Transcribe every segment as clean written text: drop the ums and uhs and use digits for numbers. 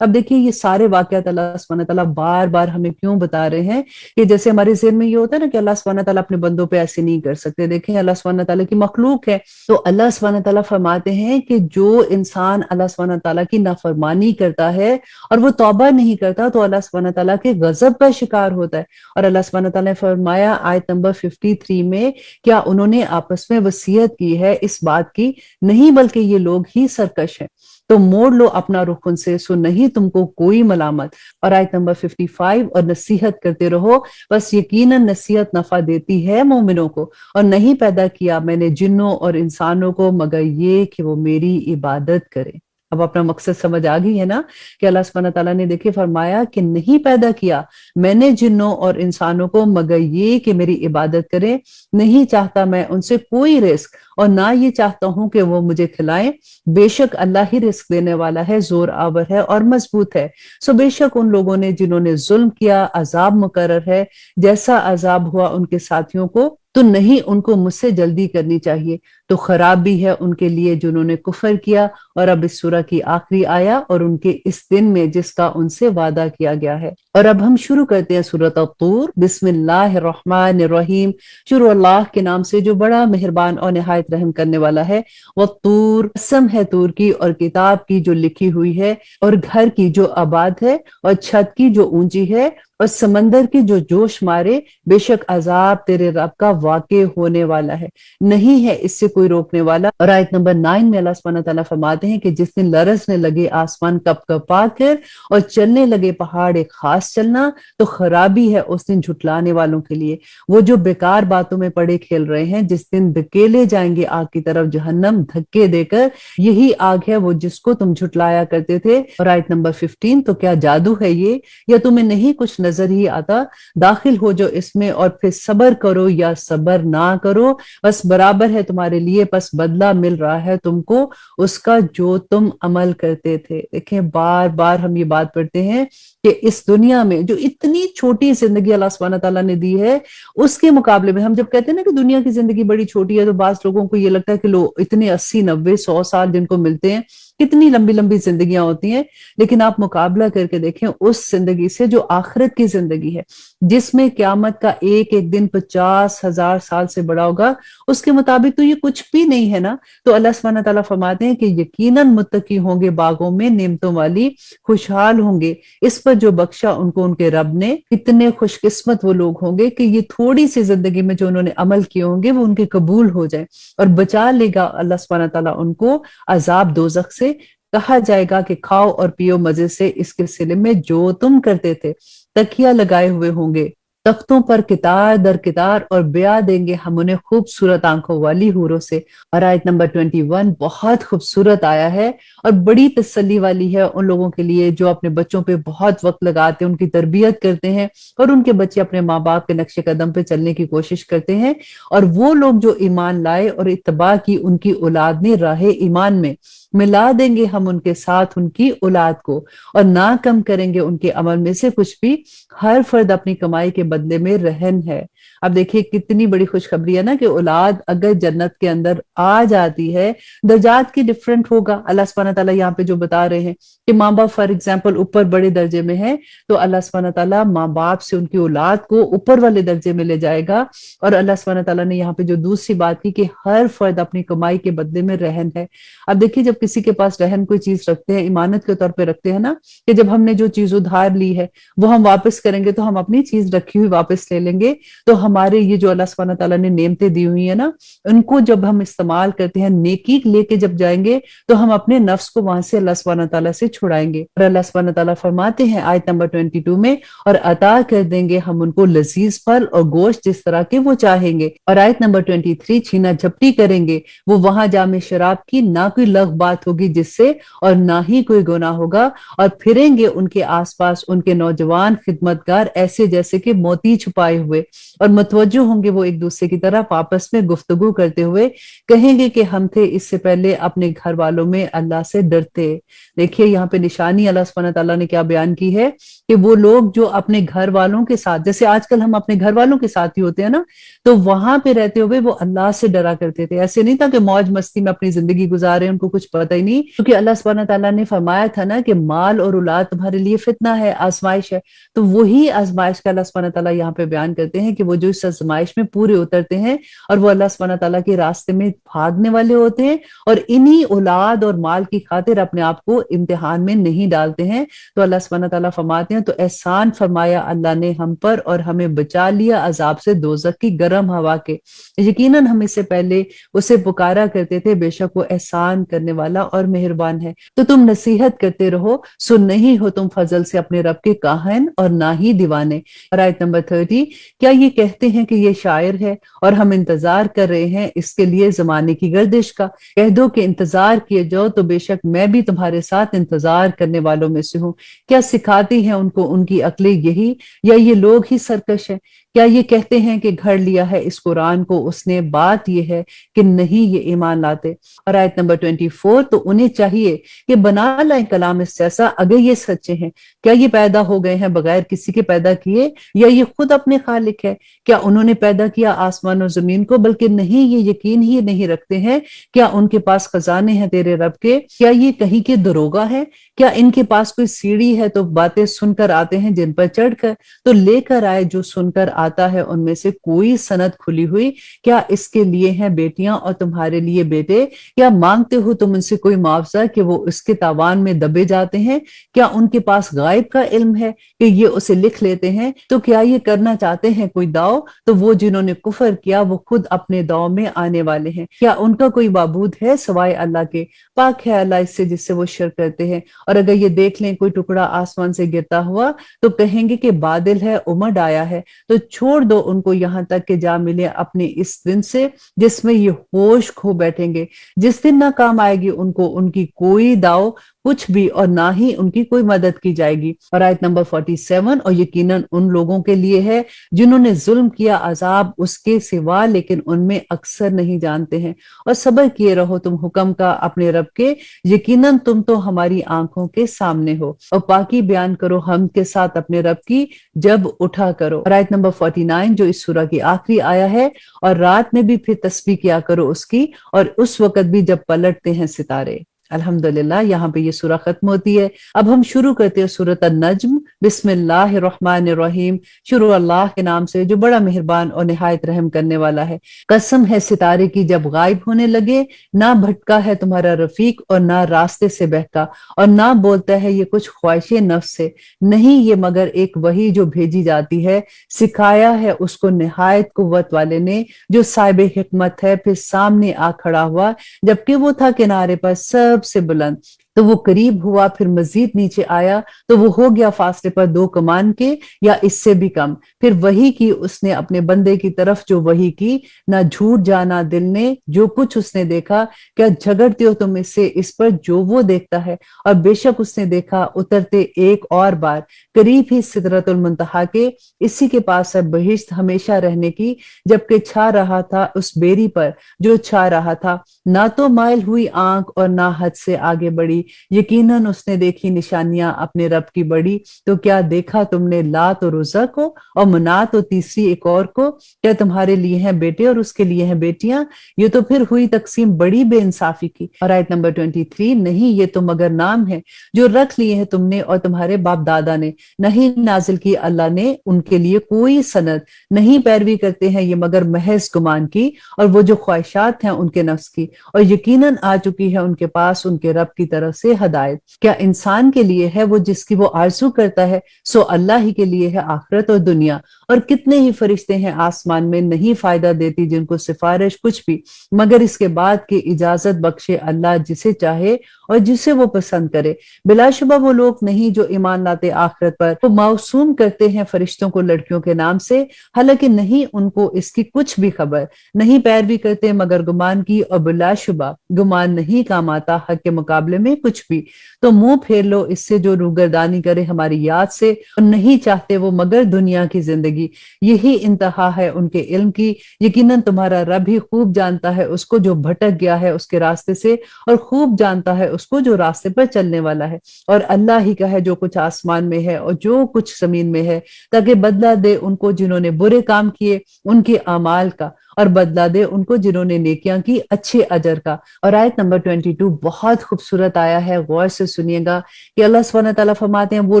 اب دیکھیے یہ سارے واقعات اللہ سبحانہ تعالیٰ بار بار ہمیں کیوں بتا رہے ہیں کہ جیسے ہمارے ذہن میں یہ ہوتا ہے نا کہ اللہ سبحانہ تعالیٰ اپنے بندوں پہ ایسے نہیں کر سکتے، دیکھیں اللہ سبحانہ تعالیٰ کی مخلوق ہے، تو اللہ سبحانہ تعالیٰ فرماتے ہیں کہ جو انسان اللہ سبحانہ تعالیٰ کی نافرمانی کرتا ہے اور وہ توبہ نہیں کرتا تو اللہ سبحانہ تعالیٰ کے غضب کا شکار ہوتا ہے۔ اور اللہ سبحانہ تعالیٰ نے فرمایا آیت نمبر 53 میں، کیا انہوں نے آپس میں وصیت کی ہے اس بات کی؟ نہیں، بلکہ یہ لوگ ہی سرکش ہیں، تو موڑ لو اپنا رخ ان سے، سو نہیں تم کو کوئی ملامت۔ اور آیت نمبر 55، اور نصیحت کرتے رہو، بس یقیناً نصیحت نفع دیتی ہے مومنوں کو، اور نہیں پیدا کیا میں نے جنوں اور انسانوں کو مگر یہ کہ وہ میری عبادت کریں۔ اب اپنا مقصد سمجھ آ گئی ہے نا کہ اللہ سبحانہ تعالیٰ نے دیکھیں فرمایا کہ نہیں پیدا کیا میں نے جنوں اور انسانوں کو مگر یہ کہ میری عبادت کریں، نہیں چاہتا میں ان سے کوئی رزق اور نہ یہ چاہتا ہوں کہ وہ مجھے کھلائیں، بے شک اللہ ہی رزق دینے والا ہے، زور آور ہے اور مضبوط ہے۔ سو بے شک ان لوگوں نے جنہوں نے ظلم کیا عذاب مقرر ہے، جیسا عذاب ہوا ان کے ساتھیوں کو، تو نہیں ان کو مجھ سے جلدی کرنی چاہیے، تو خرابی ہے ان کے لیے جنہوں نے کفر کیا۔ اور اب اس سورہ کی آخری آیا اور ان کے اس دن میں جس کا ان سے وعدہ کیا گیا ہے۔ اور اب ہم شروع کرتے ہیں سورۃ الطور۔ بسم اللہ الرحمن الرحیم، شروع اللہ کے نام سے جو بڑا مہربان اور نہایت رحم کرنے والا ہے۔ والطور، قسم ہے طور کی اور کتاب کی جو لکھی ہوئی ہے، اور گھر کی جو آباد ہے، اور چھت کی جو اونچی ہے، اور سمندر کی جو جوش مارے، بے شک عذاب تیرے رب کا واقع ہونے والا ہے، نہیں ہے اس سے کوئی روکنے والا۔ اور آیت نمبر 9 میں اللہ سبحانہ تعالیٰ فرماتے ہیں کہ جس دن لرزنے لگے آسمان کپ کپا کر اور چلنے لگے پہاڑ ایک خاص چلنا، تو خرابی ہے اس دن جھٹلانے والوں کے لیے، وہ جو بیکار باتوں میں پڑے کھیل رہے ہیں، جس دن دھکیلے جائیں گے آگ کی طرف جہنم دھکے دے کر، یہی آگ ہے وہ جس کو تم جھٹلایا کرتے تھے۔ اور آیت نمبر 15، تو کیا جادو ہے یہ یا تمہیں نہیں کچھ نظر ہی آتا؟ داخل ہو جو اس میں اور پھر صبر کرو یا صبر نہ کرو، بس برابر ہے تمہارے لیے، بس بدلہ مل رہا ہے تم کو اس کا جو تم عمل کرتے تھے۔ دیکھیں بار بار ہم یہ بات پڑھتے ہیں کہ اس دنیا میں جو اتنی چھوٹی زندگی اللہ سبحانہ تعالیٰ نے دی ہے، اس کے مقابلے میں ہم جب کہتے ہیں نا کہ دنیا کی زندگی بڑی چھوٹی ہے، تو بعض لوگوں کو یہ لگتا ہے کہ لوگ اتنے 80 90 100 سال جن کو ملتے ہیں، کتنی لمبی لمبی زندگیاں ہوتی ہیں، لیکن آپ مقابلہ کر کے دیکھیں اس زندگی سے جو آخرت کی زندگی ہے، جس میں قیامت کا ایک ایک دن 50,000 سال سے بڑا ہوگا، اس کے مطابق تو یہ کچھ بھی نہیں ہے نا۔ تو اللہ سبحانہ تعالیٰ فرماتے ہیں کہ یقیناً متقی ہوں گے باغوں میں نعمتوں والی، خوشحال ہوں گے اس پر جو بخشا ان کو ان کے رب نے۔ کتنے خوش قسمت وہ لوگ ہوں گے کہ یہ تھوڑی سی زندگی میں جو انہوں نے عمل کیے ہوں گے وہ ان کے قبول ہو جائیں، اور بچا لے گا اللہ سبحانہ تعالیٰ ان کو عذاب دوزخ سے۔ کہا جائے گا کہ کھاؤ اور پیو مزے سے اس کے صلے میں جو تم کرتے تھے، تکیہ لگائے ہوئے ہوں گے تختوں پر کتار در کتار، اور بیاہ دیں گے ہم انہیں خوبصورت آنکھوں والی حوروں سے۔ اور آیت نمبر 21 بہت خوبصورت آیا ہے اور بڑی تسلی والی ہے ان لوگوں کے لیے جو اپنے بچوں پہ بہت وقت لگاتے ہیں، ان کی تربیت کرتے ہیں، اور ان کے بچے اپنے ماں باپ کے نقش قدم پہ چلنے کی کوشش کرتے ہیں۔ اور وہ لوگ جو ایمان لائے اور اتباع کی ان کی اولاد نے راہ ایمان میں، ملا دیں گے ہم ان کے ساتھ ان کی اولاد کو، اور نہ کم کریں گے ان کے عمل میں سے کچھ بھی، ہر فرد اپنی کمائی کے بدلے میں رہن ہے۔ اب دیکھیے کتنی بڑی خوشخبری ہے نا کہ اولاد اگر جنت کے اندر آ جاتی ہے، درجات کی ڈفرنٹ ہوگا۔ اللہ سبحانہ تعالیٰ یہاں پہ جو بتا رہے ہیں کہ ماں باپ فار ایگزامپل اوپر بڑے درجے میں ہیں، تو اللہ سبحانہ تعالیٰ ماں باپ سے ان کی اولاد کو اوپر والے درجے میں لے جائے گا۔ اور اللہ سبحانہ تعالیٰ نے یہاں پہ جو دوسری بات کی کہ ہر فرد اپنی کمائی کے بدلے میں رہن ہے۔ اب دیکھیے جب کسی کے پاس رہن کوئی چیز رکھتے ہیں، امانت کے طور پہ رکھتے ہیں نا، کہ جب ہم نے جو چیز ادھار لی ہے وہ ہم واپس کریں گے تو ہم اپنی چیز رکھی ہوئی واپس لے لیں گے۔ تو ہمارے یہ جو اللہ سبحانہ تعالیٰ نے نعمتیں دی ہوئی ہیں نا، ان کو جب ہم استعمال کرتے ہیں، نیکی لے کے جب جائیں گے تو ہم اپنے نفس کو وہاں سے اللہ سبحانہ تعالیٰ سے چھڑائیں گے۔ اور اللہ سبحانہ تعالیٰ فرماتے ہیں آیت نمبر 22 میں، اور عطا کر دیں گے ہم ان کو لذیذ پھل اور گوشت جس طرح کے وہ چاہیں گے۔ اور آیت نمبر 23، چھینا جھپٹی کریں گے وہ وہاں جام شراب کی، نہ کوئی لغو بات ہوگی جس سے، اور نہ ہی کوئی گناہ ہوگا، اور پھریں گے ان کے آس پاس ان کے نوجوان خدمتگار ایسے جیسے کہ موتی چھپائے ہوئے، اور متوجہ ہوں گے وہ ایک دوسرے کی طرف آپس میں گفتگو کرتے ہوئے کہیں گے کہ ہم تھے اس سے پہلے اپنے گھر والوں میں اللہ سے ڈرتے۔ دیکھیے یہاں پہ نشانی اللہ سبحانہ تعالیٰ نے کیا بیان کی ہے کہ وہ لوگ جو اپنے گھر والوں کے ساتھ، جیسے آج کل ہم اپنے گھر والوں کے ساتھ ہی ہوتے ہیں نا، تو وہاں پہ رہتے ہوئے وہ اللہ سے ڈرا کرتے تھے۔ ایسے نہیں تھا کہ موج مستی میں اپنی زندگی گزارے، ان کو کچھ پتہ ہی نہیں، کیونکہ اللہ سبحانہ تعالیٰ نے فرمایا تھا نا کہ مال اور اولاد تمہارے لیے فتنہ ہے، آزمائش ہے۔ تو وہی آزمائش کا اللہ سبحانہ تعالیٰ یہاں پہ بیان کرتے ہیں کہ وہ جو اس آزمائش میں پورے اترتے ہیں اور وہ اللہ سبحانہ تعالیٰ کے راستے میں بھاگنے والے ہوتے ہیں اور انہی اولاد اور مال کی خاطر اپنے آپ کو امتحان میں نہیں ڈالتے ہیں، تو اللہ سبحانہ تعالیٰ فرماتے ہیں تو احسان فرمایا اللہ نے ہم پر اور ہمیں بچا لیا عذاب سے دوزخ کی گرم ہوا کے۔ یقیناً ہم اس سے پہلے اسے پکارا کرتے تھے، بے شک وہ احسان کرنے والا اور مہربان ہے۔ تو تم نصیحت کرتے رہو، سو نہیں ہو تم فضل سے اپنے رب کے کاہن اور نہ ہی دیوانے۔ اور آیت نمبر 30، کیا یہ کہتے ہیں کہ یہ شاعر ہے اور ہم انتظار کر رہے ہیں اس کے لیے زمانے کی گردش کا؟ کہہ دو کہ انتظار کیے جاؤ تو بے شک میں بھی تمہارے ساتھ انتظار کرنے والوں میں سے ہوں۔ کیا سکھاتی ہیں ان کو ان کی عقلیں یہی، یا یہ لوگ ہی سرکش ہیں؟ کیا یہ کہتے ہیں کہ گھڑ لیا ہے اس قرآن کو اس نے، بات یہ ہے کہ نہیں یہ ایمان لاتے۔ اور آیت نمبر 24، تو انہیں چاہیے کہ بنا لائیں کلام اس جیسا اگر یہ سچے ہیں۔ کیا یہ پیدا ہو گئے ہیں بغیر کسی کے پیدا کیے، یا یہ خود اپنے خالق ہے؟ کیا انہوں نے پیدا کیا آسمان اور زمین کو؟ بلکہ نہیں، یہ یقین ہی نہیں رکھتے ہیں۔ کیا ان کے پاس خزانے ہیں تیرے رب کے؟ کیا یہ کہیں کے دروغہ ہے؟ کیا ان کے پاس کوئی سیڑھی ہے تو باتیں سن کر آتے ہیں جن پر چڑھ کر؟ تو لے کر آئے جو سن کر آتا ہے ان میں سے کوئی سند کھلی ہوئی۔ کیا اس کے لیے ہیں بیٹیاں اور تمہارے لیے بیٹے؟ کیا مانگتے ہو تم ان سے کوئی معاوضہ کہ وہ اس کے تاوان میں دبے جاتے ہیں؟ کیا ان کے پاس غائب کا علم ہے کہ یہ اسے لکھ لیتے ہیں؟ تو کیا یہ کرنا چاہتے ہیں کوئی داؤ؟ تو وہ جنہوں نے کفر کیا وہ خود اپنے داؤ میں آنے والے ہیں۔ کیا ان کا کوئی معبود ہے سوائے اللہ کے؟ پاک ہے اللہ اس سے جس سے وہ شرک کرتے ہیں۔ اور اگر یہ دیکھ لیں کوئی ٹکڑا آسمان سے گرتا ہوا تو کہیں گے کہ بادل ہے، امڈ آیا ہے، تو چھوڑ دو ان کو یہاں تک کہ جا ملے اپنے اس دن سے جس میں یہ ہوش کھو بیٹھیں گے، جس دن نہ کام آئے گی ان کو ان کی کوئی داؤ کچھ بھی، اور نہ ہی ان کی کوئی مدد کی جائے گی۔ اور آیت نمبر 47، اور یقیناً ان لوگوں کے لیے ہے جنہوں نے ظلم کیا عذاب اس کے سوا، لیکن ان میں اکثر نہیں جانتے ہیں۔ اور صبر کیے رہو تم حکم کا اپنے رب کے، یقیناً تم تو ہماری آنکھوں کے سامنے ہو۔ اور پاکی بیان کرو ہم کے ساتھ اپنے رب کی جب اٹھا کرو۔ اور آیت نمبر 49 جو اس سورہ کی آخری آیا ہے، اور رات میں بھی پھر تسبیح کیا کرو اس کی، اور اس وقت بھی جب پلٹتے ہیں ستارے۔ الحمدللہ یہاں پہ یہ سورہ ختم ہوتی ہے۔ اب ہم شروع کرتے ہیں سورۃ النجم۔ بسم اللہ الرحمن الرحیم، شروع اللہ کے نام سے جو بڑا مہربان اور نہایت رحم کرنے والا ہے۔ قسم ہے ستارے کی جب غائب ہونے لگے، نہ بھٹکا ہے تمہارا رفیق اور نہ راستے سے بہکا، اور نہ بولتا ہے یہ کچھ خواہش نفس سے، نہیں یہ مگر ایک وحی جو بھیجی جاتی ہے، سکھایا ہے اس کو نہایت قوت والے نے جو صاحب حکمت ہے۔ پھر سامنے آ کھڑا ہوا جبکہ وہ تھا کنارے پر سب سے بلند، تو وہ قریب ہوا پھر مزید نیچے آیا تو وہ ہو گیا فاصلے پر 2 کمان کے یا اس سے بھی کم۔ پھر وحی کی اس نے اپنے بندے کی طرف جو وحی کی، نہ جھوٹ جانا دل نے جو کچھ اس نے دیکھا، کیا جھگڑتے ہو تم اس سے اس پر جو وہ دیکھتا ہے؟ اور بے شک اس نے دیکھا اترتے ایک اور بار قریب ہی سدرۃ المنتہا کے، اسی کے پاس ہے بہشت ہمیشہ رہنے کی، جبکہ چھا رہا تھا اس بیری پر جو چھا رہا تھا، نہ تو مائل ہوئی آنکھ اور نہ حد سے آگے بڑھی۔ یقیناً اس نے دیکھی نشانیاں اپنے رب کی بڑی۔ تو کیا دیکھا تم نے لات اور عزا کو اور منات اور تیسری ایک اور کو؟ کیا تمہارے لیے ہیں بیٹے اور اس کے لیے ہیں بیٹیاں؟ یہ تو پھر ہوئی تقسیم بڑی بے انصافی کی۔ اور آیت نمبر 23، نہیں یہ تو مگر نام ہے جو رکھ لیے ہیں تم نے اور تمہارے باپ دادا نے، نہیں نازل کی اللہ نے ان کے لیے کوئی سند، نہیں پیروی کرتے ہیں یہ مگر محض گمان کی، اور وہ جو خواہشات ہیں ان کے نفس کی، اور یقیناً آ چکی ہے ان کے پاس ان کے رب کی طرف سے ہدایت۔ کیا انسان کے لیے ہے وہ جس کی وہ آرزو کرتا ہے؟ سو اللہ ہی کے لیے ہے آخرت اور دنیا۔ اور کتنے ہی فرشتے ہیں آسمان میں، نہیں فائدہ دیتی جن کو سفارش کچھ بھی، مگر اس کے بعد کہ اجازت بخشے اللہ جسے چاہے اور جسے وہ پسند کرے۔ بلا شبہ وہ لوگ نہیں جو ایمان لاتے آخرت پر، وہ موسوم کرتے ہیں فرشتوں کو لڑکیوں کے نام سے، حالانکہ نہیں ان کو اس کی کچھ بھی خبر، نہیں پیروی کرتے مگر گمان کی، اور بلا شبہ گمان نہیں کام آتا حق کے مقابلے میں کچھ بھی تو منہ پھیر لو اس سے جو روگردانی کرے ہماری یاد سے، اور نہیں چاہتے وہ مگر دنیا کی زندگی، یہی انتہا ہے ان کے علم کی، یقیناً تمہارا رب ہی خوب جانتا ہے اس کو جو بھٹک گیا ہے اس کے راستے سے، اور خوب جانتا ہے اس کو جو راستے پر چلنے والا ہے، اور اللہ ہی کا ہے جو کچھ آسمان میں ہے اور جو کچھ زمین میں ہے، تاکہ بدلہ دے ان کو جنہوں نے برے کام کیے ان کے اعمال کا، اور بدلہ دے ان کو جنہوں نے نیکیاں کی اچھے اجر کا۔ اور آیت نمبر 22 بہت خوبصورت آیا ہے، غور سے سنیے گا کہ اللہ سبحانہ تعالیٰ فرماتے ہیں وہ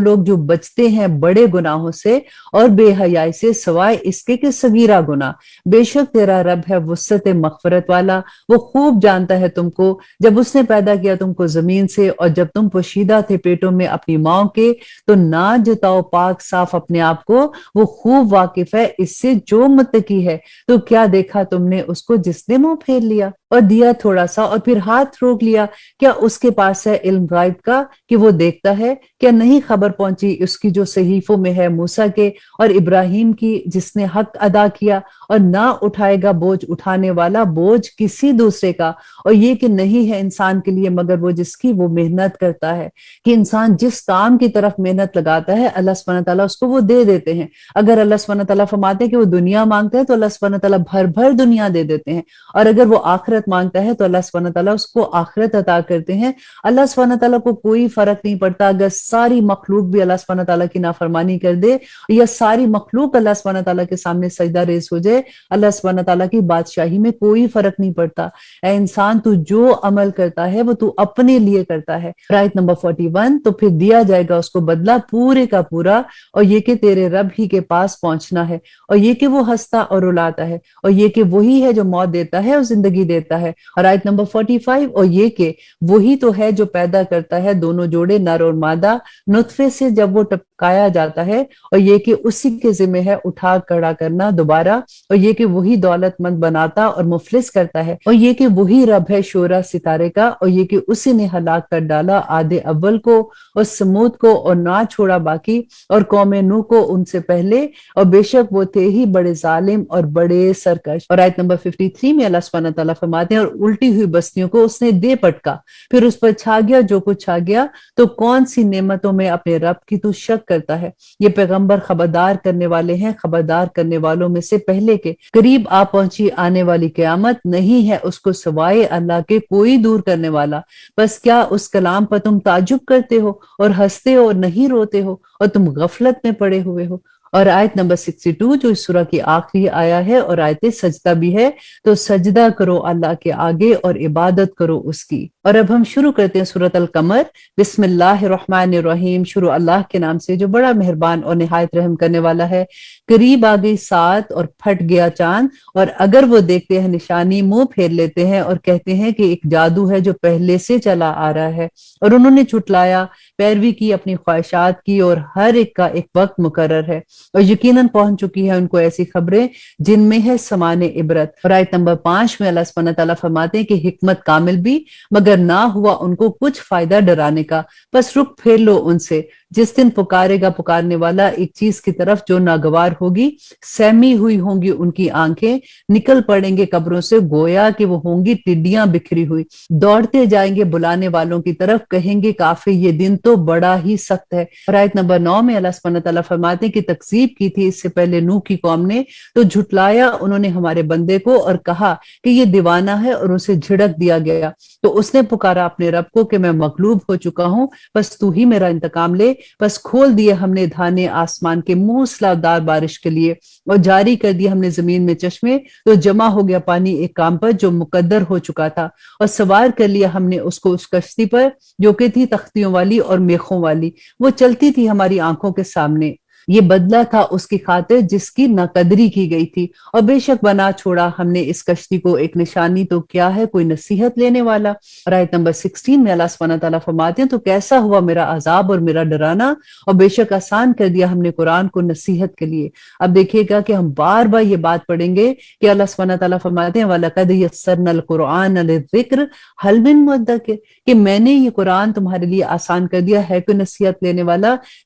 لوگ جو بچتے ہیں بڑے گناہوں سے اور بے حیائی سے، سوائے اس کے کہ صغیرہ گناہ، بے شک تیرا رب ہے وسعت مغفرت والا، وہ خوب جانتا ہے تم کو، جب اس نے پیدا کیا تم کو زمین سے اور جب تم پوشیدہ تھے پیٹوں میں اپنی ماں کے، تو نہ جتاؤ پاک صاف اپنے آپ کو، وہ خوب واقف ہے اس سے جو متقی ہے۔ تو کیا دیکھا تم نے اس کو جس نے منہ پھیر لیا اور دیا تھوڑا سا اور پھر ہاتھ روک لیا؟ کیا اس کے پاس ہے علم غائب کا کہ وہ دیکھتا ہے؟ کیا نہیں خبر پہنچی اس کی جو صحیفوں میں ہے موسیٰ کے اور ابراہیم کی، جس نے حق ادا کیا، اور نہ اٹھائے گا بوجھ اٹھانے والا بوجھ کسی دوسرے کا، اور یہ کہ نہیں ہے انسان کے لیے مگر وہ جس کی وہ محنت کرتا ہے۔ کہ انسان جس کام کی طرف محنت لگاتا ہے اللہ سبحانہ تعالیٰ اس کو وہ دے دیتے ہیں۔ اگر اللہ سبحانہ تعالیٰ فرماتے ہیں کہ وہ دنیا مانگتا ہے تو اللہ سبحانہ تعالیٰ بھر بھر دنیا دے دیتے ہیں، اور اگر وہ آخرت مانگتا ہے تو اللہ سبحانہ تعالیٰ اس کو آخرت عطا کرتے ہیں۔ اللہ سبحانہ تعالیٰ کو کوئی فرق نہیں پڑتا اگر ساری مخلوق بھی اللہ سبحانہ تعالیٰ کی نافرمانی کر دے یا ساری مخلوق اللہ سبحانہ تعالیٰ کے سامنے سجدہ ریز ہو جائے، اللہ سبحانہ تعالیٰ کی بادشاہی میں کوئی فرق نہیں پڑتا۔ اے انسان تو جو عمل کرتا ہے وہ تو اپنے لیے کرتا ہے۔ آیت نمبر 41 تو پھر دیا جائے گا اس کو بدلہ پورے کا پورا، اور یہ کہ تیرے رب ہی کے پاس پہنچنا ہے، اور یہ کہ وہ ہنستا اور رلاتا ہے، اور یہ کہ وہی ہے جو موت دیتا ہے اور زندگی دیتا ہے۔ اور آیت نمبر 45 اور یہ کہ وہی تو ہے جو پیدا کرتا ہے دونوں جوڑے نر اور مادہ نطفے سے جب وہ ٹپکایا جاتا ہے، اور یہ کہ اسی کے ذمہ ہے اٹھا کھڑا کرنا دوبارہ، اور یہ کہ وہی دولت مند بناتا اور مفلس کرتا ہے، اور یہ کہ وہی رب ہے شعرا ستارے کا، اور یہ کہ اسی نے ہلاک کر ڈالا عاد اول کو اور سمود کو اور نہ چھوڑا باقی، اور قوم نوح کو ان سے پہلے، اور بے شک وہ تھے ہی بڑے ظالم اور بڑے سرکش۔ اور آیت نمبر 53 میں اللہ سبحانہ تعالیٰ فرماتے ہیں اور الٹی ہوئی بستیوں کو اس نے دے پٹکا، پھر اس پر چھا گیا جو کچھ چھا گیا، تو کون سی نعمتوں میں اپنے رب کی تو شک کرتا ہے۔ یہ پیغمبر خبردار کرنے والے ہیں خبردار کرنے والوں میں سے پہلے کے، قریب آ پہنچی آنے والی قیامت، نہیں ہے اس کو سوائے اللہ کے کوئی دور کرنے والا، بس کیا اس کلام پر تم تعجب کرتے ہو اور ہنستے ہو اور نہیں روتے ہو، اور تم غفلت میں پڑے ہوئے ہو۔ اور آیت نمبر 62 جو اس سورہ کی آخری آیا ہے اور آیت سجدہ بھی ہے، تو سجدہ کرو اللہ کے آگے اور عبادت کرو اس کی۔ اور اب ہم شروع کرتے ہیں سورۃ القمر۔ بسم اللہ الرحمن الرحیم، شروع اللہ کے نام سے جو بڑا مہربان اور نہایت رحم کرنے والا ہے۔ قریب آ گئی سات اور پھٹ گیا چاند، اور اگر وہ دیکھتے ہیں نشانی منہ پھیر لیتے ہیں اور کہتے ہیں کہ ایک جادو ہے جو پہلے سے چلا آ رہا ہے، اور انہوں نے جھٹلایا، پیروی کی اپنی خواہشات کی، اور ہر ایک کا ایک وقت مقرر ہے، اور یقیناً پہنچ چکی ہے ان کو ایسی خبریں جن میں ہے سمانے عبرت۔ اور آیت نمبر 5 میں اللہ سبحانہ تعالیٰ فرماتے ہیں کہ حکمت کامل بھی، مگر نہ ہوا ان کو کچھ فائدہ ڈرانے کا، بس رخ پھیر لو ان سے، جس دن پکارے گا پکارنے والا ایک چیز کی طرف جو ناگوار ہوگی، سہمی ہوئی ہوں گی ان کی آنکھیں، نکل پڑیں گے قبروں سے گویا کہ وہ ہوں گی ٹڈیاں بکھری ہوئی، دوڑتے جائیں گے بلانے والوں کی طرف، کہیں گے کافی یہ دن تو بڑا ہی سخت ہے۔ اور آیت نمبر 9 میں اللہ سبحانہ تعالیٰ فرماتے ہیں کہ تکذیب کی تھی اس سے پہلے نوح کی قوم نے، تو جھٹلایا انہوں نے ہمارے بندے کو اور کہا کہ یہ دیوانہ ہے، اور اسے جھڑک دیا گیا، تو اس نے پکارا اپنے رب کو کہ میں مغلوب ہو چکا ہوں، بس تو ہی میرا انتقام لے۔ بس کھول دیے ہم نے دھانے آسمان کے موسلادھار بارش کے لیے، اور جاری کر دیے ہم نے زمین میں چشمے، تو جمع ہو گیا پانی ایک کام پر جو مقدر ہو چکا تھا، اور سوار کر لیا ہم نے اس کو اس کشتی پر جو کہ تھی تختیوں والی اور میخوں والی، وہ چلتی تھی ہماری آنکھوں کے سامنے۔ یہ بدلہ تھا اس کی خاطر جس کی ناقدری کی گئی تھی، اور بے شک بنا چھوڑا ہم نے اس کشتی کو ایک نشانی، تو کیا ہے کوئی نصیحت لینے والا۔ اور آیت نمبر 16 میں اللہ سبحانہ تعالیٰ فرماتے ہیں تو کیسا ہوا میرا عذاب اور میرا ڈرانا، اور بے شک آسان کر دیا ہم نے قرآن کو نصیحت کے لیے۔ اب دیکھیے گا کہ ہم بار بار یہ بات پڑھیں گے کہ اللہ سبحانہ تعالیٰ فرماتے ہیں وَلَقَدْ يَسَّرْنَا الْقُرْآنَ لِلذِّكْرِ هَلْ مِن مُدَّكِرٍ، کہ میں نے یہ قرآن تمہارے لیے آسان کر دیا ہے کوئی نصیحت لینے والا۔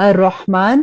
ar-Rahman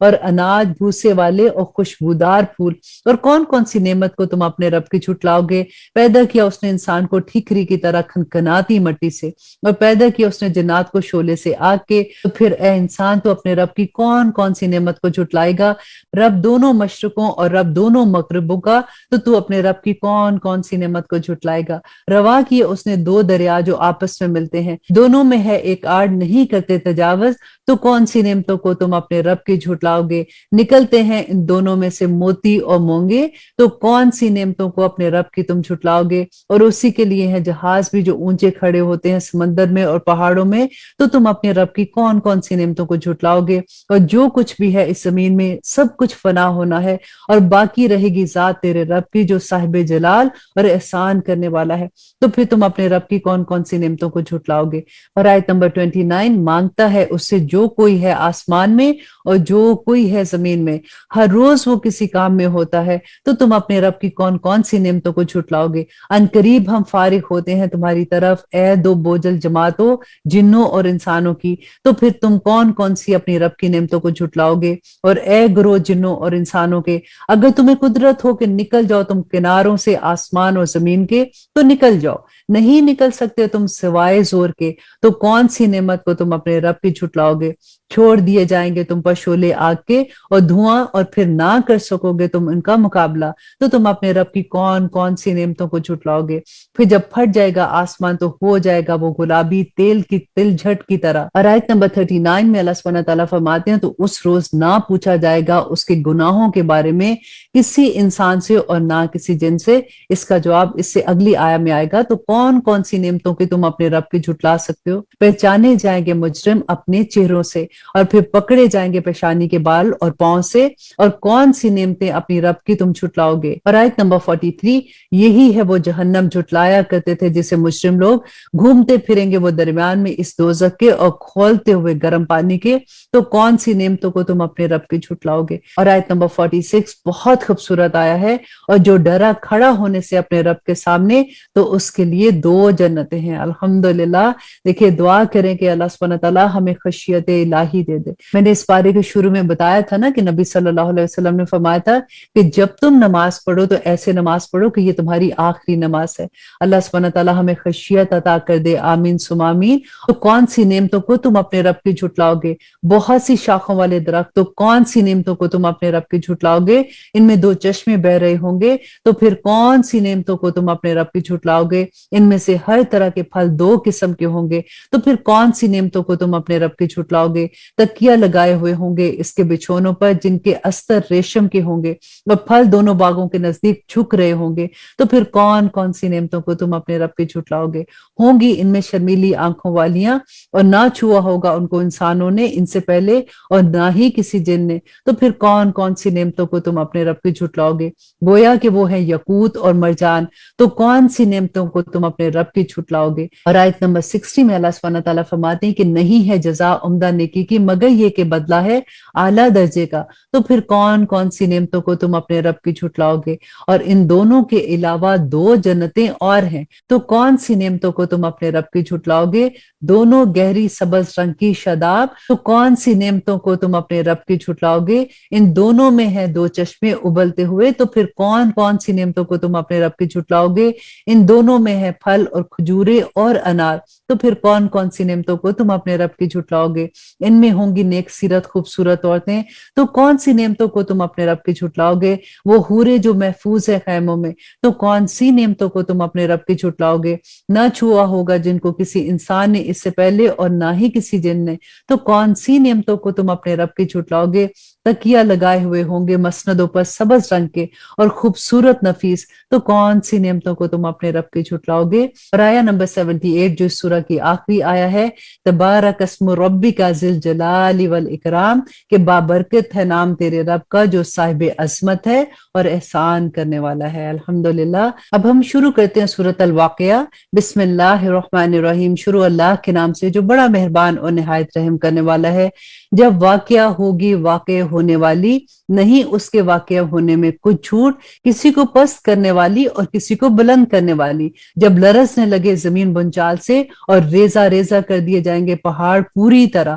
اور اناج بھوسے والے اور خوشبودار پھول۔ اور کون کون سی نعمت کو تم اپنے رب کی جھٹلاؤ گے؟ پیدا کیا اس نے انسان کو ٹھیکری کی طرح کھنکھناتی مٹی سے، اور پیدا کیا اس نے جنات کو شعلے سے آگ کے۔ تو پھر اے انسان تو اپنے رب کی کون کون سی نعمت کو جھٹلائے گا؟ رب دونوں مشرقوں اور رب دونوں مغربوں کا، تو اپنے رب کی کون کون سی نعمت کو جھٹلائے گا؟ روا کیے اس نے دو دریا جو آپس میں ملتے ہیں، دونوں میں ہے ایک آڑ، نہیں کرتے تجاوز، تو کون سی نعمتوں کو تم اپنے رب کی جھٹلاؤ گے؟ نکلتے ہیں ان دونوں میں سے موتی اور مونگے، تو کون سی نعمتوں کو اپنے رب کی تم جھٹلاؤ گے؟ اور اسی کے لیے ہے جہاز بھی جو اونچے کھڑے ہوتے ہیں سمندر میں اور پہاڑوں میں، تو تم اپنے رب کی کون کون سی نعمتوں کو جھٹلاؤ گے؟ اور جو کچھ بھی ہے اس زمین میں سب کچھ فنا ہونا ہے، اور باقی رہے گی ذات تیرے رب کی جو صاحب جلال اور احسان کرنے والا ہے۔ تو پھر تم اپنے رب کی کون کون سی نعمتوں کو جھٹلاؤ گے؟ اور آیت نمبر 29، مانگتا ہے اس سے جو کوئی ہے آسمان میں اور جو کوئی ہے زمین میں، ہر روز وہ کسی کام میں ہوتا ہے، تو تم اپنے رب کی کون کون سی نعمتوں کو جھٹلاؤ گے؟ ان قریب ہم فارغ ہوتے ہیں تمہاری طرف، اے دو بوجھل جماعتوں، جنوں اور انسانوں کی، تو پھر تم کون کون سی اپنی رب کی نعمتوں کو جھٹلاؤ گے؟ اور اے گروہ جنوں اور انسانوں کے، اگر تمہیں قدرت ہو کہ نکل جاؤ تم کناروں سے آسمان اور زمین کے، تو نکل جاؤ، نہیں نکل سکتے تم سوائے زور کے، تو کون سی نعمت کو تم اپنے رب کی جھٹلاؤ گے؟ چھوڑ دیے جائیں گے تم پر شعلے آگ کے اور دھواں، اور پھر نہ کر سکو گے تم ان کا مقابلہ، تو تم اپنے رب کی کون کون سی نعمتوں کو جھٹلاؤ گے؟ پھر جب پھٹ جائے گا آسمان تو ہو جائے گا وہ گلابی تیل کی تل جھٹ کی طرح۔ اور آیت نمبر 39 میں اللہ سبحانہ تعالیٰ فرماتے ہیں، تو اس روز نہ پوچھا جائے گا اس کے گناہوں کے بارے میں کسی انسان سے اور نہ کسی جن سے۔ اس کا جواب اس سے اگلی آیت میں آئے گا۔ تو کون کون سی نعمتوں کی تم اپنے رب کی جھٹلا سکتے ہو؟ پہچانے جائیں گے مجرم اپنے چہروں سے، اور پھر پکڑے جائیں گے پیشانی کے بال اور پاؤں سے، اور کون سی نعمتیں اپنی رب کی تم جھٹلاؤ گے؟ اور آیت نمبر 43، یہی ہے وہ جہنم جھٹلایا کرتے تھے جسے مجرم لوگ، گھومتے پھریں گے وہ درمیان میں اس دوزخ کے اور کھولتے ہوئے گرم پانی کے، تو کون سی نعمتوں کو تم اپنے رب کی جھٹلاؤ گے؟ اور آیت نمبر 46 بہت خوبصورت آیا ہے، اور جو ڈرا کھڑا ہونے سے اپنے رب کے سامنے تو اس کے لیے دو جنتیں ہیں۔ الحمدللہ، دیکھیں دعا کریں کہ اللہ سبحانہ تعالیٰ ہمیں خشیت الہی دے دے۔ میں نے اس پارے کے شروع میں بتایا تھا نا کہ نبی صلی اللہ علیہ وسلم نے فرمایا تھا کہ جب تم نماز پڑھو تو ایسے نماز پڑھو کہ یہ تمہاری آخری نماز ہے۔ اللہ سبحانہ تعالیٰ ہمیں خشیت عطا کر دے، آمین ثم آمین۔ تو کون سی نعمتوں کو تم اپنے رب کی جھٹلاؤ گے؟ بہت سی شاخوں والے درخت، تو کون سی نعمتوں کو تم اپنے رب کی جھٹلاؤ گے؟ ان میں دو چشمے بہ رہے ہوں گے، تو پھر کون سی نعمتوں کو تم اپنے رب کی جھٹلاؤ گے؟ ان میں سے ہر طرح کے پھل دو قسم کے ہوں گے، تو پھر کون سی نعمتوں کو تم اپنے رب کی جھٹلاؤ گے؟ تکیہ لگائے ہوئے ہوں گے اس کے بچھونوں پر جن کے استر ریشم کے ہوں گے، اور پھل دونوں باغوں کے نزدیک جھک رہے ہوں گے، تو پھر کون کون سی نعمتوں کو تم اپنے رب کی جھٹلاؤ گے؟ ہوں گی ان میں شرمیلی آنکھوں والیاں، اور نہ چھوا ہوگا ان کو انسانوں نے ان سے پہلے اور نہ ہی کسی جن نے، تو پھر کون کون سی نعمتوں کو تم اپنے رب کی جھٹلاؤ گے؟ گویا کہ وہ ہیں یقوت اور مرجان، تو کون سی نعمتوں کو تم اپنے رب کی جھٹلاؤ گے؟ اور آیت نمبر 60 میں اللہ سبحانہ تعالیٰ فرماتے ہیں کہ نہیں ہے جزا عمدہ نیکی کی مگر یہ کہ بدلہ ہے اعلیٰ درجے کا، تو پھر کون کون سی نعمتوں کو تم اپنے رب کی جھٹلاؤ گے؟ اور ان دونوں کے علاوہ دو جنتیں اور ہیں، تو کون سی نعمتوں کو تم اپنے رب کی جھٹلاؤ گے؟ دونوں گہری سبز رنگ کی شاداب، تو کون سی نعمتوں کو تم اپنے رب کی جھٹلاؤ گے؟ ان دونوں میں ہیں دو چشمے ابلتے ہوئے، تو پھر کون کون سی نعمتوں کو تم اپنے رب کی جھٹلاؤ گے؟ ان دونوں میں ہے پھل اور کھجورے اور انار، تو پھر کون کون سی نعمتوں کو تم اپنے رب کی جھٹلاؤ گے؟ ان میں ہوں گی نیک سیرت خوبصورت عورتیں، تو کون سی نعمتوں کو تم اپنے رب کی جھٹلاؤ گے؟ وہ حوریں جو محفوظ ہے خیموں میں، تو کون سی نعمتوں کو تم اپنے رب کی جھٹلاؤ گے؟ نہ چھوا ہوگا جن کو کسی انسان نے اس سے پہلے اور نہ ہی کسی جن نے، تو کون سی نعمتوں کو تم اپنے رب کی جھٹلاؤ گے؟ تکیہ لگائے ہوئے ہوں گے مسندوں پر سبز رنگ کے اور خوبصورت نفیس، تو کون سی نعمتوں کو تم اپنے رب کی جھٹلاؤ گے؟ اور آیا نمبر 78 جو اس سورہ کی آخری آیا ہے، تبارک اسم ربک ذی الجلال والاکرام، کہ بابرکت ہے نام تیرے رب کا جو صاحب عظمت ہے اور احسان کرنے والا ہے۔ الحمدللہ۔ اب ہم شروع کرتے ہیں سورۃ الواقعہ۔ بسم اللہ الرحمن الرحیم، شروع اللہ کے نام سے جو بڑا مہربان اور نہایت رحم کرنے والا ہے۔ جب واقعہ ہوگی واقع ہونے والی، نہیں اس کے واقع ہونے میں کچھ جھوٹ، کسی کو پست کرنے والی اور کسی کو بلند کرنے والی، جب لرزنے لگے زمین بنچال سے اور ریزہ ریزہ کر دیے جائیں گے پہاڑ پوری طرح،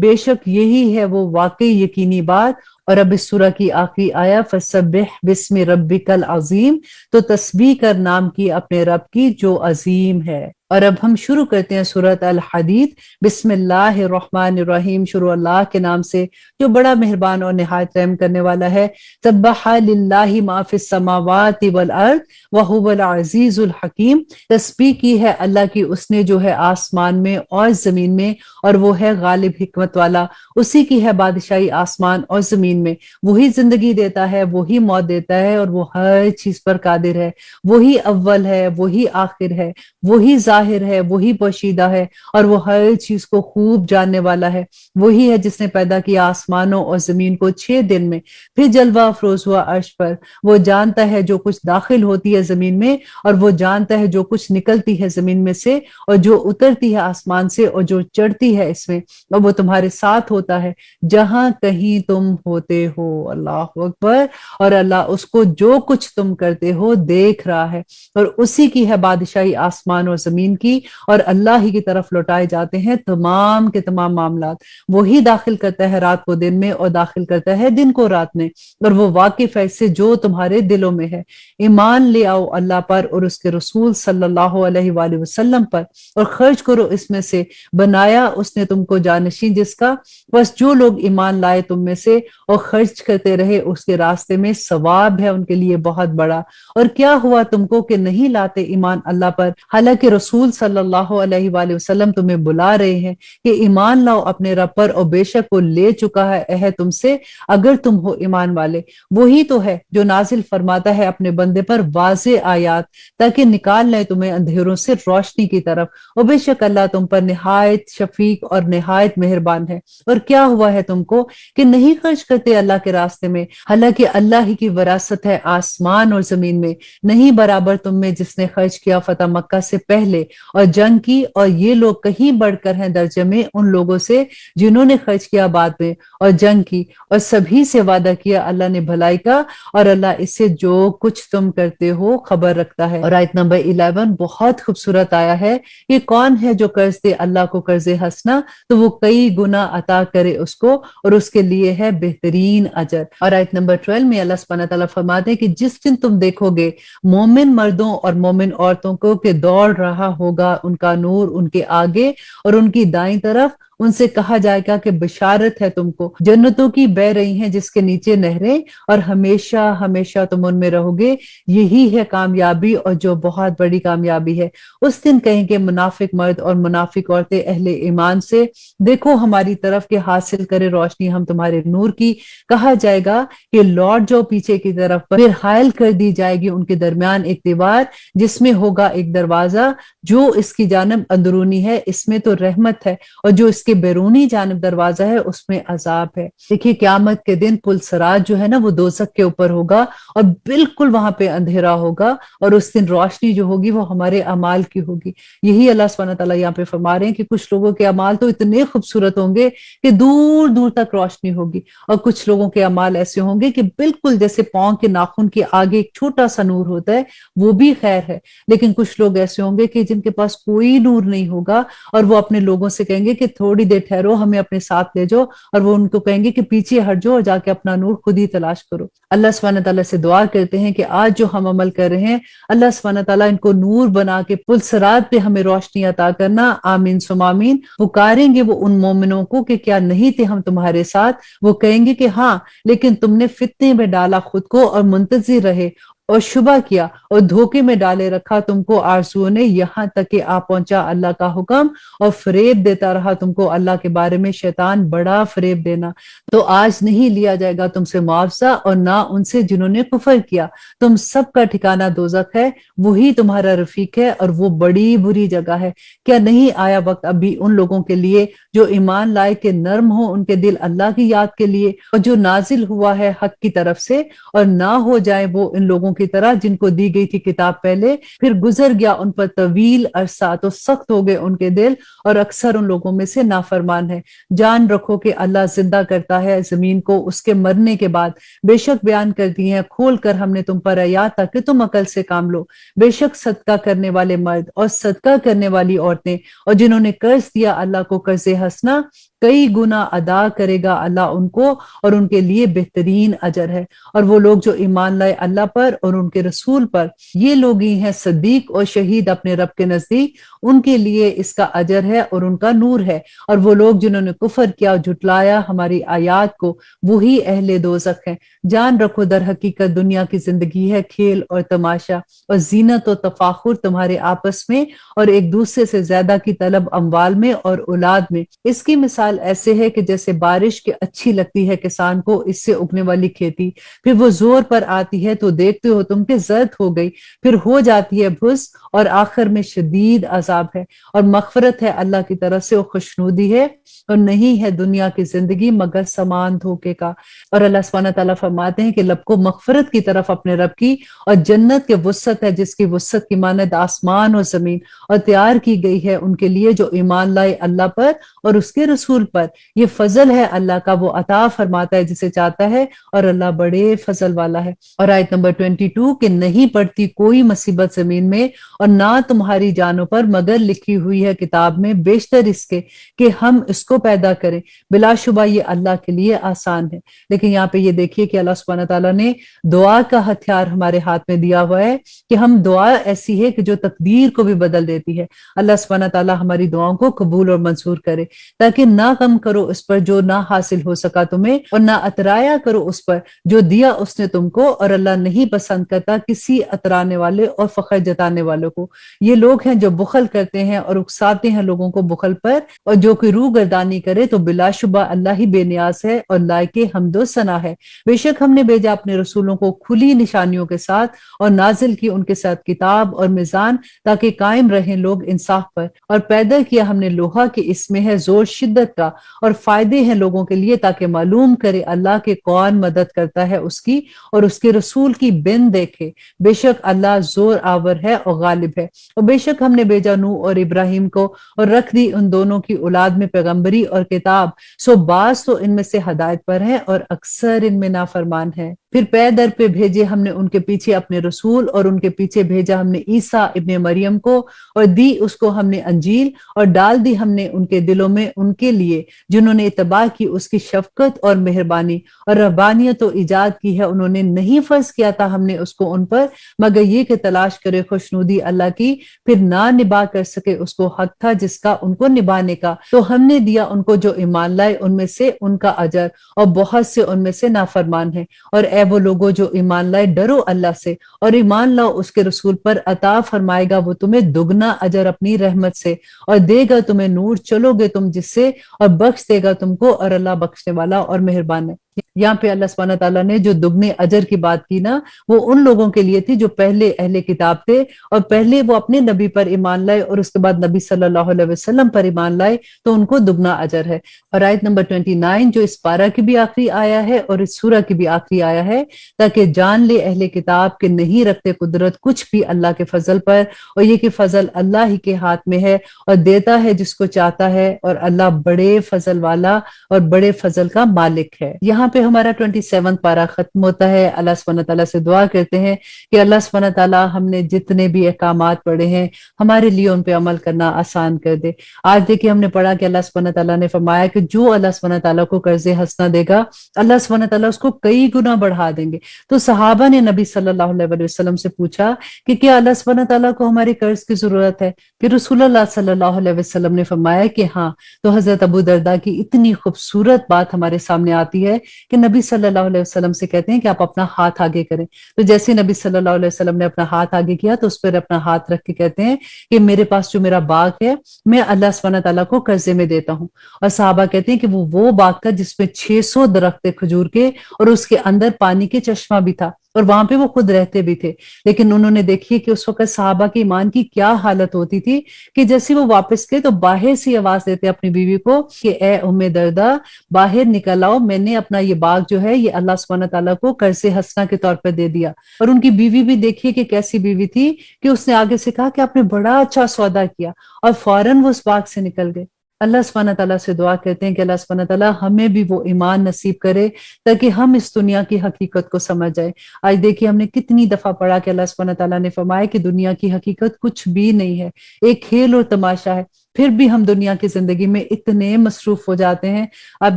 بے شک یہی ہے وہ واقعی یقینی بات۔ اور اب اس سورہ کی آخری آیا فسبح بسم ربک العظیم، تو تسبیح کر نام کی اپنے رب کی جو عظیم ہے۔ اور اب ہم شروع کرتے ہیں سورۃ الحدید۔ بسم اللہ الرحمن الرحیم، شروع اللہ کے نام سے جو بڑا مہربان اور نہایت رحم کرنے والا ہے۔ سبح للہ ما فی السماوات والارض وہو العزیز الحکیم، تسبیح کی ہے اللہ کی اس نے جو ہے آسمان میں اور زمین میں، اور وہ ہے غالب حکمت والا۔ اسی کی ہے بادشاہی آسمان اور زمین میں، وہی زندگی دیتا ہے، وہی موت دیتا ہے، اور وہ ہر چیز پر قادر ہے۔ وہی اول ہے، وہی آخر ہے، وہی ظاہر ہے، وہی پوشیدہ ہے، اور وہ ہر چیز کو خوب جاننے والا ہے۔ وہی ہے جس نے پیدا کیا آسمانوں اور زمین کو 6 دن میں، پھر جلوہ افروز ہوا عرش پر۔ وہ جانتا ہے جو کچھ داخل ہوتی ہے زمین میں، اور وہ جانتا ہے جو کچھ نکلتی ہے زمین میں سے، اور جو اترتی ہے آسمان سے، اور جو چڑھتی ہے اس میں، اور وہ تمہارے ساتھ ہوتا ہے جہاں کہیں تم ہوتے ہو۔ اللہ اکبر۔ اور اللہ اس کو جو کچھ تم کرتے ہو دیکھ رہا ہے، اور اسی کی ہے بادشاہی آسمان اور زمین کی، اور اللہ ہی کی طرف لوٹائے جاتے ہیں تمام کے تمام معاملات۔ وہی داخل کرتا ہے رات کو دن میں، اور داخل کرتا ہے دن کو رات میں، اور وہ واقف ہے اس سے جو تمہارے دلوں میں ہے۔ ایمان لے آؤ اللہ پر اور اس کے رسول صلی اللہ علیہ وآلہ وسلم پر، اور خرچ کرو اس میں سے، بنایا اس نے تم کو جانشین جس کا۔ بس جو لوگ ایمان لائے تم میں سے اور خرچ کرتے رہے اس کے راستے میں، ثواب ہے ان کے لیے بہت بڑا۔ اور کیا ہوا تم کو کہ نہیں لاتے ایمان اللہ پر، حالانکہ رسول صلی اللہ علیہ وآلہ وسلم تمہیں بلا رہے ہیں کہ ایمان لاؤ اپنے رب پر، اور بے شک وہ لے چکا ہے تم سے اگر تم ہو ایمان والے۔ وہی تو ہے جو نازل فرماتا ہے اپنے بندے پر واضح آیات، تاکہ نکال لیں تمہیں اندھیروں سے روشنی کی طرف، اور بے شک اللہ تم پر نہایت شفیق اور نہایت مہربان ہے۔ اور کیا ہوا ہے تم کو کہ نہیں خرچ کرتے اللہ کے راستے میں، حالانکہ اللہ ہی کی وراثت ہے آسمان اور زمین میں۔ نہیں برابر تم میں جس نے خرچ کیا فتح مکہ سے پہلے اور جنگ کی، اور یہ لوگ کہیں بڑھ کر ہیں درجے میں ان لوگوں سے جنہوں نے خرچ کیا بعد میں اور جنگ کی، اور سبھی سے وعدہ کیا اللہ نے بھلائی کا، اور اللہ اس سے جو کچھ تم کرتے ہو خبر رکھتا ہے۔ اور آیت نمبر 11 بہت خوبصورت آیا ہے، یہ کون ہے جو قرض دے اللہ کو قرض حسنہ تو وہ کئی گنا عطا کرے اس کو، اور اس کے لیے ہے بہترین اجر۔ اور آیت نمبر 12 میں اللہ سبحانہ تعالیٰ فرماتے ہیں کہ جس دن تم دیکھو گے مومن مردوں اور مومن عورتوں کو کہ دوڑ رہا ہوگا ان کا نور ان کے آگے اور ان کی دائیں طرف، ان سے کہا جائے گا کہ بشارت ہے تم کو، جنتوں کی بہ رہی ہیں جس کے نیچے نہریں، اور ہمیشہ ہمیشہ تم ان میں رہو گے، یہی ہے کامیابی اور جو بہت بڑی کامیابی ہے۔ اس دن کہیں گے منافق مرد اور منافق عورتیں اہل ایمان سے، دیکھو ہماری طرف کے حاصل کرے روشنی ہم تمہارے نور کی۔ کہا جائے گا کہ لوٹ جاؤ پیچھے کی طرف، پھر حائل کر دی جائے گی ان کے درمیان ایک دیوار جس میں ہوگا ایک دروازہ، جو اس کی جانب اندرونی ہے اس میں تو رحمت ہے، اور جو اس کے بیرونی جانب دروازہ ہے اس میں عذاب ہے۔ دیکھیے قیامت کے دن پل صراط جو ہے نا وہ دوزخ کے اوپر ہوگا، اور بالکل وہاں پہ اندھیرا ہوگا، اور اس دن روشنی جو ہوگی وہ ہمارے اعمال کی ہوگی۔ یہی اللہ سبحانہ تعالیٰ یہاں پہ فرما رہے ہیں کہ کچھ لوگوں کے اعمال تو اتنے خوبصورت ہوں گے کہ دور دور تک روشنی ہوگی، اور کچھ لوگوں کے اعمال ایسے ہوں گے کہ بالکل جیسے پاؤں کے ناخن کے آگے ایک چھوٹا سا نور ہوتا ہے وہ بھی خیر ہے، لیکن کچھ لوگ ایسے ہوں گے کہ جن کے پاس کوئی نور نہیں ہوگا، اور وہ اپنے لوگوں سے کہیں گے کہ تھوڑی دیر ٹھہرو ہمیں اپنے ساتھ لے جاؤ، اور وہ ان کو کہیں گے کہ پیچھے ہٹ جاؤ اور جا کے اپنا نور خود ہی تلاش کرو۔ اللہ سبحانہ تعالیٰ سے دعا کرتے ہیں کہ آج جو ہم عمل کر رہے ہیں اللہ سبحانہ تعالیٰ ان کو نور بنا کے پل صراط پہ ہمیں روشنی عطا کرنا، آمین ثم آمین۔ پکاریں گے وہ ان مومنوں کو کہ کیا نہیں تھے ہم تمہارے ساتھ، وہ کہیں گے کہ ہاں، لیکن تم نے فتنے میں ڈالا خود کو اور منتظر رہے اور شبہ کیا اور دھوکے میں ڈالے رکھا تم کو آرزوؤں نے، یہاں تک کہ آ پہنچا اللہ کا حکم، اور فریب دیتا رہا تم کو اللہ کے بارے میں شیطان، بڑا فریب دینا۔ تو آج نہیں لیا جائے گا تم سے معاوضہ، اور نہ ان سے جنہوں نے کفر کیا، تم سب کا ٹھکانہ دوزخ ہے، وہی تمہارا رفیق ہے، اور وہ بڑی بری جگہ ہے۔ کیا نہیں آیا وقت ابھی ان لوگوں کے لیے جو ایمان لائے کہ نرم ہو ان کے دل اللہ کی یاد کے لیے، اور جو نازل ہوا ہے حق کی طرف سے، اور نہ ہو جائے وہ ان لوگوں کی طرح جن کو دی گئی تھی کتاب پہلے، پھر گزر گیا ان پر طویل عرصہ تو سخت ہو گئے ان کے دل، اور اکثر ان لوگوں میں سے نافرمان ہے۔ جان رکھو کہ اللہ زندہ کرتا ہے زمین کو اس کے مرنے کے بعد، بے شک بیان کر دی ہیں کھول کر ہم نے تم پر آیات تاکہ تم عقل سے کام لو۔ بے شک صدقہ کرنے والے مرد اور صدقہ کرنے والی عورتیں، اور جنہوں نے قرض دیا اللہ کو قرض حسنہ، کئی گنا ادا کرے گا اللہ ان کو، اور ان کے لیے بہترین اجر ہے۔ اور وہ لوگ جو ایمان لائے اللہ پر اور ان کے رسول پر، یہ لوگ ہی ہیں صدیق اور شہید اپنے رب کے نزدیک، ان کے لیے اس کا اجر ہے اور ان کا نور ہے۔ اور وہ لوگ جنہوں نے کفر کیا اور جھٹلایا ہماری آیات کو، وہی اہل دوزخ ہیں۔ جان رکھو در حقیقت دنیا کی زندگی ہے کھیل اور تماشا اور زینت و تفاخر تمہارے آپس میں، اور ایک دوسرے سے زیادہ کی طلب اموال میں اور اولاد میں۔ اس کی مثال ایسے ہے کہ جیسے بارش کے اچھی لگتی ہے کسان کو اس سے اگنے والی کھیتی، پھر وہ زور پر آتی ہے تو دیکھتے ہو تم کہ زرد ہو گئی، پھر ہو جاتی ہے بھس، اور آخر میں شدید عذاب ہے۔ اور مغفرت ہے اللہ کی طرف سے اور خوشنودی ہے، اور نہیں ہے دنیا کی زندگی مگر سامان دھوکے کا۔ اور اللہ سبحانہ تعالیٰ فرماتے ہیں کہ لب کو مغفرت کی طرف اپنے رب کی، اور جنت کے وسعت ہے جس کی وسعت کی مانند آسمان اور زمین، اور تیار کی گئی ہے ان کے لیے جو ایمان لائے اللہ پر اور اس کے رسول پر۔ یہ فضل ہے اللہ کا، وہ عطا فرماتا ہے جسے چاہتا ہے، اور اللہ بڑے فضل والا ہے۔ اور آیت نمبر 22 کہ نہیں پڑتی کوئی مصیبت زمین میں اور نہ تمہاری جانوں پر مگر لکھی ہوئی ہے کتاب میں بیشتر اس کے کہ ہم اس کو پیدا کریں، بلا شبہ یہ اللہ کے لیے آسان ہے۔ لیکن یہاں پہ یہ دیکھیے کہ اللہ سبحانہ تعالیٰ نے دعا کا ہتھیار ہمارے ہاتھ میں دیا ہوا ہے کہ ہم دعا ایسی ہے کہ جو تقدیر کو بھی بدل دیتی ہے۔ اللہ سبحانہ تعالیٰ ہماری دعاؤں کو قبول اور منظور کرے، تاکہ نہ غم کرو اس پر جو نہ حاصل ہو سکا تمہیں، اور نہ اترایا کرو اس پر جو دیا اس نے تم کو، اور اللہ نہیں پسند کرتا کسی اترانے والے اور فخر جتانے والوں کو۔ یہ لوگ ہیں جو بخل کرتے ہیں اور اکساتے ہیں لوگوں کو بخل پر، اور جو کوئی روح گردانی کرے تو بلا شبہ اللہ ہی بے نیاز ہے اور لائق حمد و ثنا ہے۔ بے شک ہم نے بھیجا اپنے رسولوں کو کھلی نشانیوں کے ساتھ، اور نازل کی ان کے ساتھ کتاب اور میزان، تاکہ قائم رہیں لوگ انصاف پر۔ اور پیدا کیا ہم نے لوہا کہ اس میں ہے زور شدت کا، اور فائدے ہیں لوگوں کے لیے تاکہ معلوم کرے اللہ کے کون مدد کرتا ہے اس کی اور اس کے رسول کی بن دیکھے۔ بے شک اللہ زور آور ہے اور غالب ہے۔ اور بے شک ہم نے بھیجا نوح اور ابراہیم کو، اور رکھ دی ان دونوں کی اولاد میں پیغمبری اور کتاب، سو بعض تو ان میں سے ہدایت پر ہیں اور اکثر ان میں نافرمان ہے۔ پھر پے در پہ بھیجے ہم نے ان کے پیچھے اپنے رسول، اور ان کے پیچھے بھیجا ہم نے عیسیٰ ابن مریم کو، اور دی اس کو ہم نے انجیل، اور ڈال دی ہم نے ان کے دلوں میں ان کے لیے جنہوں نے اتباع کی اس کی شفقت اور مہربانی، اور رہبانیت تو ایجاد کی ہے انہوں نے، نہیں فرض کیا تھا ہم نے اس کو ان پر مگر یہ کہ تلاش کرے خوشنودی اللہ کی، پھر نہ نبھا کر سکے اس کو حق تھا جس کا ان کو نبھانے کا، تو ہم نے دیا ان کو جو ایمان لائے ان میں سے ان کا اجر، اور بہت سے ان میں سے نافرمان ہیں۔ اور اے وہ لوگوں جو ایمان لائے، ڈرو اللہ سے اور ایمان لاؤ اس کے رسول پر، عطا فرمائے گا وہ تمہیں دگنا اجر اپنی رحمت سے، اور دے گا تمہیں نور، چلو گے تم جس سے، اور بخش دے گا تم کو، اور اللہ بخشنے والا اور مہربان ہے۔ یہاں پہ اللہ سبحانہ تعالیٰ نے جو دگنے اجر کی بات کی نا، وہ ان لوگوں کے لیے تھی جو پہلے اہل کتاب تھے، اور پہلے وہ اپنے نبی پر ایمان لائے اور اس کے بعد نبی صلی اللہ علیہ وسلم پر ایمان لائے، تو ان کو دگنا اجر ہے۔ اور آیت نمبر 29 جو اس پارہ کی بھی آخری آیا ہے اور اس سورہ کی بھی آخری آیا ہے، تاکہ جان لے اہل کتاب کہ نہیں رکھتے قدرت کچھ بھی اللہ کے فضل پر، اور یہ کہ فضل اللہ ہی کے ہاتھ میں ہے اور دیتا ہے جس کو چاہتا ہے، اور اللہ بڑے فضل والا اور بڑے فضل کا مالک ہے۔ یہاں پہ ہمارا 27 پارہ ختم ہوتا ہے۔ اللہ سبحانہ تعالیٰ سے دعا کرتے ہیں کہ اللہ سبحانہ تعالیٰ ہم نے جتنے بھی احکامات پڑھے ہیں ہمارے لیے ان پہ عمل کرنا آسان کر دے۔ آج دیکھیں ہم نے پڑھا کہ اللہ سبحانہ تعالیٰ نے فرمایا کہ جو اللہ سبحانہ تعالیٰ کو قرض حسنہ دے گا، اللہ سبحانہ تعالیٰ اس کو کئی گنا بڑھا دیں گے۔ تو صحابہ نے نبی صلی اللہ علیہ وسلم سے پوچھا کہ کیا اللہ سبحانہ تعالیٰ کو ہمارے قرض کی ضرورت ہے؟ پھر رسول اللہ صلی اللہ علیہ وسلم نے فرمایا کہ ہاں۔ تو حضرت ابو درداء کی اتنی خوبصورت بات ہمارے سامنے آتی ہے کہ نبی صلی اللہ علیہ وسلم سے کہتے ہیں کہ آپ اپنا ہاتھ آگے کریں۔ تو جیسے نبی صلی اللہ علیہ وسلم نے اپنا ہاتھ آگے کیا تو اس پر اپنا ہاتھ رکھ کے کہتے ہیں کہ میرے پاس جو میرا باغ ہے میں اللہ سبحانہ تعالیٰ کو قرضے میں دیتا ہوں۔ اور صحابہ کہتے ہیں کہ وہ باغ تھا جس میں 600 درخت کھجور کے، اور اس کے اندر پانی کے چشمہ بھی تھا، اور وہاں پہ وہ خود رہتے بھی تھے۔ لیکن انہوں نے دیکھی کہ اس وقت صحابہ کے ایمان کی کیا حالت ہوتی تھی کہ جیسے وہ واپس گئے تو باہر سے آواز دیتے اپنی بیوی کو کہ اے ام درداء باہر نکل آؤ، میں نے اپنا یہ باغ جو ہے یہ اللہ سبحانہ تعالیٰ کو قرض حسنہ کے طور پر دے دیا۔ اور ان کی بیوی بھی دیکھیے کہ کیسی بیوی تھی کہ اس نے آگے سے کہا کہ آپ نے بڑا اچھا سودا کیا، اور فوراً وہ اس باغ سے نکل گئے۔ اللہ سبحانہ تعالیٰ سے دعا کرتے ہیں کہ اللہ سبحانہ تعالیٰ ہمیں بھی وہ ایمان نصیب کرے تاکہ ہم اس دنیا کی حقیقت کو سمجھ جائیں۔ آج دیکھیے ہم نے کتنی دفعہ پڑھا کہ اللہ سبحانہ تعالیٰ نے فرمایا کہ دنیا کی حقیقت کچھ بھی نہیں ہے، ایک کھیل اور تماشا ہے۔ پھر بھی ہم دنیا کی زندگی میں اتنے مصروف ہو جاتے ہیں. آپ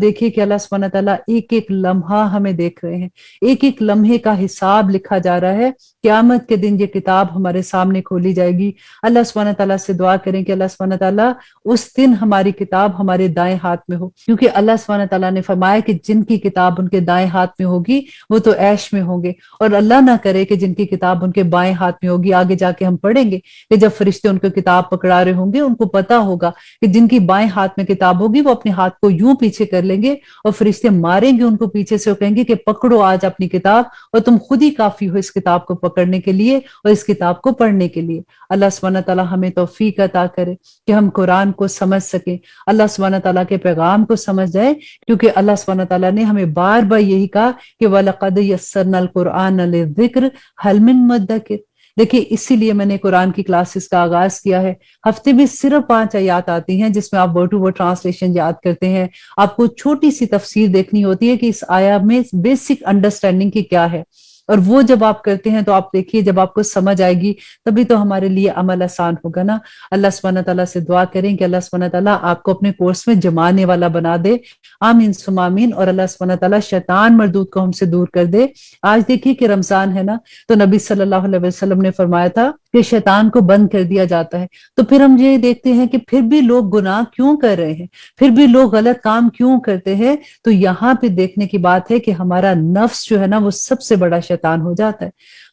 دیکھیے کہ اللہ سبحانہ تعالیٰ ایک ایک لمحہ ہمیں دیکھ رہے ہیں، ایک ایک لمحے کا حساب لکھا جا رہا ہے. قیامت کے دن یہ کتاب ہمارے سامنے کھولی جائے گی. اللہ سبحانہ تعالیٰ سے دعا کریں کہ اللہ سبحانہ تعالیٰ اس دن ہماری کتاب ہمارے دائیں ہاتھ میں ہو، کیونکہ اللہ سبحانہ تعالیٰ نے فرمایا کہ جن کی کتاب ان کے دائیں ہاتھ میں ہوگی وہ تو عیش میں ہوں گے، اور اللہ نہ کرے کہ جن کی کتاب ان کے بائیں ہاتھ میں ہوگی. آگے جا کے ہم پڑھیں گے کہ جب فرشتے ان کو کتاب پکڑا رہے ہوں گے، ان کو پتا ہوگا کہ جن کی بائیں ہاتھ میں کتاب ہوگی وہ اپنے ہاتھ کو یوں پیچھے کر لیں گے اور فرشتے ماریں گے ان کو پیچھے سے، اور کہیں گے کہ پکڑو آج اپنی کتاب، اور تم خود ہی کافی ہو اس کتاب کو پکڑنے کے لیے اور اس کتاب کو پڑھنے کے لیے. اللہ سبحانہ تعالیٰ ہمیں توفیق عطا کرے کہ ہم قرآن کو سمجھ سکیں، اللہ سبحانہ تعالیٰ کے پیغام کو سمجھ جائیں، کیونکہ اللہ سبحانہ تعالیٰ نے ہمیں بار بار یہی کہا کہ وَلَقَدْ يَسَّرْنَا الْقُرْآنَ لِلذِّكْرِ هَلْ مِن مُدَّكِرٍ. دیکھیے اسی لیے میں نے قرآن کی کلاسز کا آغاز کیا ہے. ہفتے میں صرف 5 آیات آتی ہیں جس میں آپ ورڈ ٹو ورڈ ٹرانسلیشن یاد کرتے ہیں. آپ کو چھوٹی سی تفسیر دیکھنی ہوتی ہے کہ اس آیا میں بیسک انڈرسٹینڈنگ کی کیا ہے، اور وہ جب آپ کرتے ہیں تو آپ دیکھیے جب آپ کو سمجھ آئے گی تبھی تو ہمارے لیے عمل آسان ہوگا نا. اللہ سبحانہ تعالیٰ سے دعا کریں کہ اللہ سبحانہ تعالیٰ آپ کو اپنے کورس میں جمانے والا بنا دے. آمین ثم آمین. اور اللہ سبحانہ تعالیٰ شیطان مردود کو ہم سے دور کر دے. آج دیکھیے کہ رمضان ہے نا، تو نبی صلی اللہ علیہ وسلم نے فرمایا تھا کہ شیطان کو بند کر دیا جاتا ہے. تو پھر ہم یہ دیکھتے ہیں کہ پھر بھی لوگ گناہ کیوں کر رہے ہیں، پھر بھی لوگ غلط کام کیوں کرتے ہیں. تو یہاں پہ دیکھنے کی بات ہے کہ ہمارا نفس جو ہے نا وہ سب سے بڑا شیطان ہو جاتا ہے.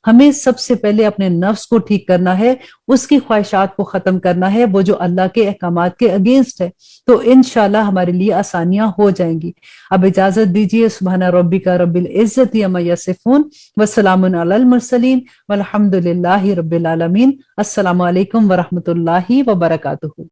ہمیں سب سے پہلے اپنے نفس کو ٹھیک کرنا ہے، اس کی خواہشات کو ختم کرنا ہے، وہ جو اللہ کے احکامات کے اگینسٹ ہے. تو انشاءاللہ ہمارے لیے آسانیاں ہو جائیں گی. اب اجازت دیجیے. سبحان ربک رب العزت عما یصفون وسلام علی المرسلین والحمد للہ رب العالمین. السلام علیکم ورحمۃ اللہ وبرکاتہ.